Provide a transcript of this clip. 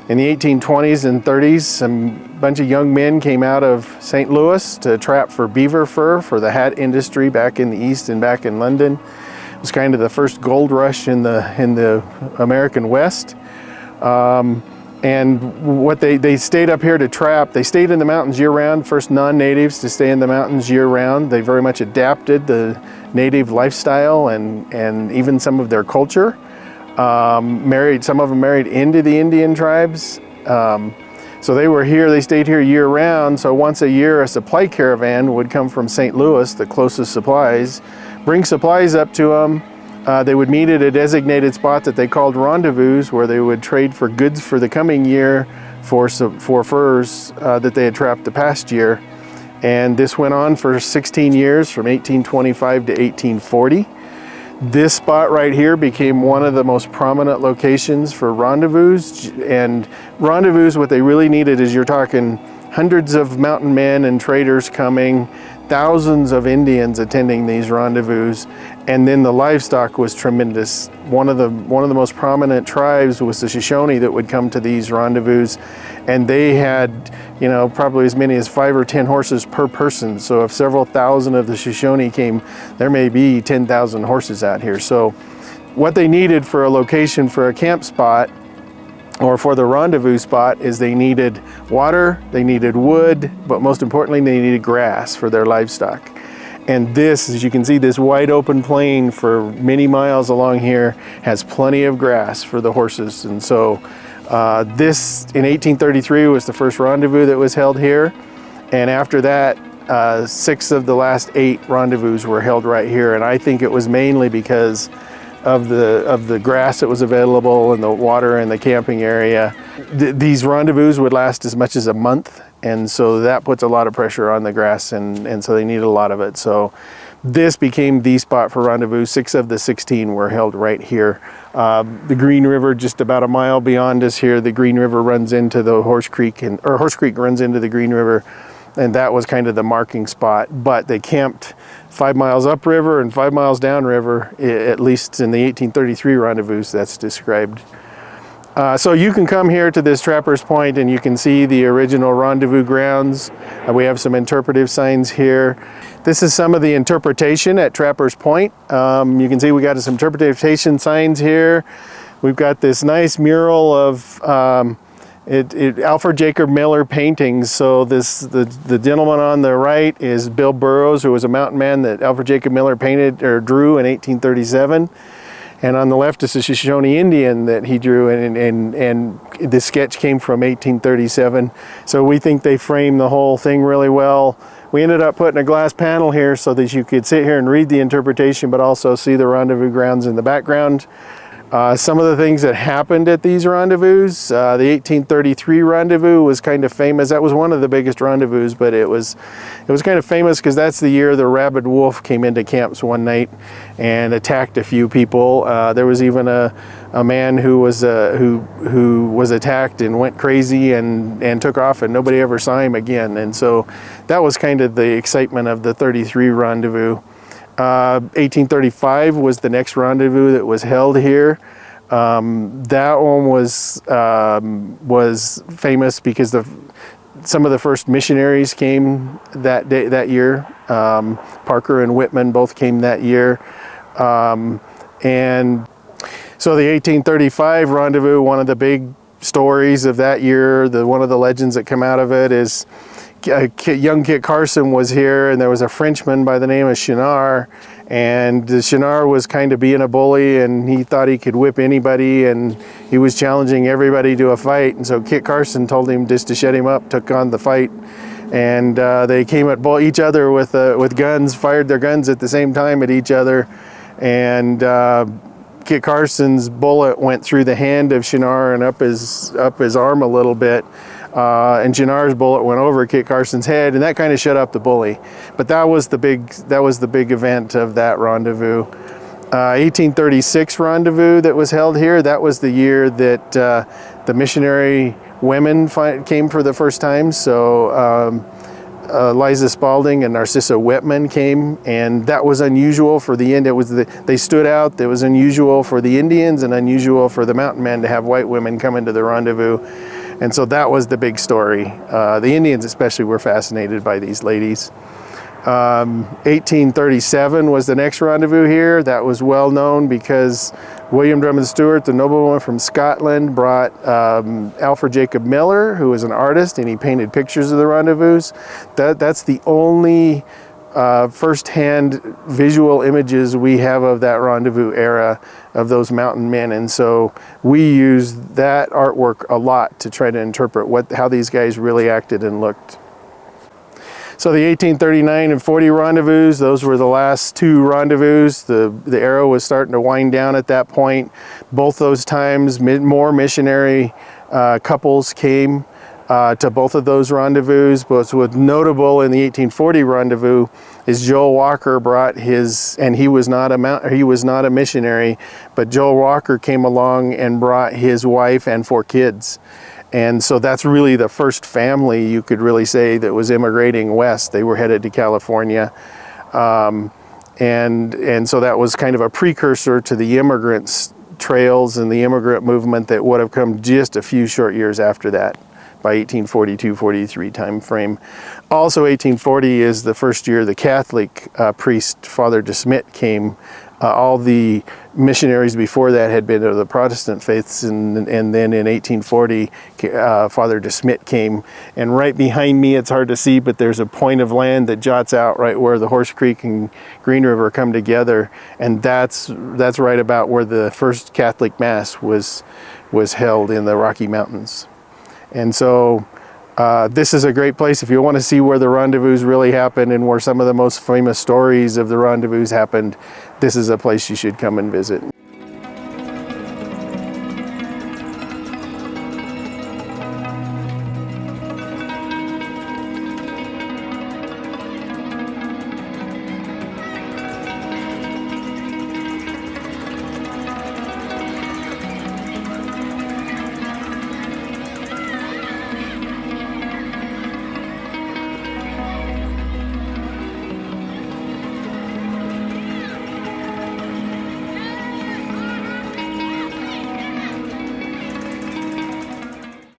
In the 1820s and 30s, a bunch of young men came out of St. Louis to trap for beaver fur for the hat industry back in the East and back in London. It was kind of the first gold rush in the American West. And what they stayed up here to trap. They stayed in the mountains year-round, first non-natives to stay in the mountains year-round. They very much adapted the native lifestyle and even some of their culture. Some of them married into the Indian tribes. So they were here, they stayed here year-round. So once a year, a supply caravan would come from St. Louis, the closest supplies, bring supplies up to them. They would meet at a designated spot that they called rendezvous, where they would trade for goods for the coming year for furs that they had trapped the past year. And this went on for 16 years, from 1825 to 1840. This spot right here became one of the most prominent locations for rendezvous. And rendezvous, what they really needed is, you're talking hundreds of mountain men and traders coming, thousands of Indians attending these rendezvous, and then the livestock was tremendous. One of the most prominent tribes was the Shoshone that would come to these rendezvous, and they had, you know, probably as many as 5 or 10 horses per person. So if several thousand of the Shoshone came, there may be 10,000 horses out here. So what they needed for a location for a camp spot, or for the rendezvous spot, is they needed water, they needed wood, but most importantly, they needed grass for their livestock. And this, as you can see, this wide open plain for many miles along here has plenty of grass for the horses. And so this, in 1833, was the first rendezvous that was held here. And after that, 6 of the last 8 rendezvous were held right here. And I think it was mainly because of the grass that was available and the water and the camping area. These rendezvous would last as much as a month, and so that puts a lot of pressure on the grass, and so they needed a lot of it. So this became the spot for rendezvous. 6 of the 16 were held right here. The Green River, just about a mile beyond us here, the Green River runs into the Horse Creek, or Horse Creek runs into the Green River, and that was kind of the marking spot. But they camped 5 miles upriver and 5 miles downriver, at least in the 1833 rendezvous that's described. So you can come here to this Trappers Point and you can see the original rendezvous grounds. We have some interpretive signs here. This is some of the interpretation at Trappers Point. You can see we got some interpretation signs here. We've got this nice mural of Alfred Jacob Miller paintings. So the gentleman on the right is Bill Burroughs, who was a mountain man that Alfred Jacob Miller painted or drew in 1837. And on the left is a Shoshone Indian that he drew, and the sketch came from 1837. So we think they framed the whole thing really well. We ended up putting a glass panel here so that you could sit here and read the interpretation, but also see the rendezvous grounds in the background. Some of the things that happened at these rendezvous, the 1833 rendezvous was kind of famous. That was one of the biggest rendezvous, but it was kind of famous because that's the year the rabid wolf came into camps one night and attacked a few people. There was even a man who was attacked and went crazy and took off, and nobody ever saw him again. And so that was kind of the excitement of the 33 rendezvous. 1835 was the next rendezvous that was held here. That one was famous because some of the first missionaries came that year. Parker and Whitman both came that year. And so the 1835 rendezvous, one of the big stories of that year, one of the legends that come out of it is young Kit Carson was here, and there was a Frenchman by the name of Chenard, and the Chenard was kind of being a bully, and he thought he could whip anybody, and he was challenging everybody to a fight. And so Kit Carson told him just to shut him up, took on the fight, and they came at each other with guns, fired their guns at the same time at each other, and Kit Carson's bullet went through the hand of Chenard and up his arm a little bit. And Chenard's bullet went over Kit Carson's head, and that kind of shut up the bully. But that was the big event of that rendezvous. 1836 rendezvous that was held here. That was the year that the missionary women came for the first time. So Eliza Spalding and Narcissa Whitman came, and that was unusual for the Indian. They stood out. It was unusual for the Indians and unusual for the mountain men to have white women come into the rendezvous. And so that was the big story. The Indians especially were fascinated by these ladies. 1837 was the next rendezvous here. That was well known because William Drummond Stewart, the nobleman from Scotland, brought Alfred Jacob Miller, who was an artist, and he painted pictures of the rendezvous. That's the only first-hand visual images we have of that rendezvous era of those mountain men, and so we use that artwork a lot to try to interpret how these guys really acted and looked. So the 1839 and 40 rendezvous, those were the last two rendezvous. The era was starting to wind down at that point. Both those times, more missionary couples came to both of those rendezvous. But what's notable in the 1840 rendezvous is Joel Walker brought his, and he was not a missionary, but Joel Walker came along and brought his wife and 4 kids. And so that's really the first family, you could really say, that was immigrating west. They were headed to California. And so that was kind of a precursor to the immigrants trails and the immigrant movement that would have come just a few short years after that, by 1842-43 time frame. Also 1840 is the first year the Catholic priest, Father de Smet, came. All the missionaries before that had been of the Protestant faiths, and then in 1840, Father de Smet came. And right behind me, it's hard to see, but there's a point of land that jots out right where the Horse Creek and Green River come together, and that's right about where the first Catholic Mass was held in the Rocky Mountains. And so this is a great place if you want to see where the rendezvous really happened and where some of the most famous stories of the rendezvous happened. This is a place you should come and visit.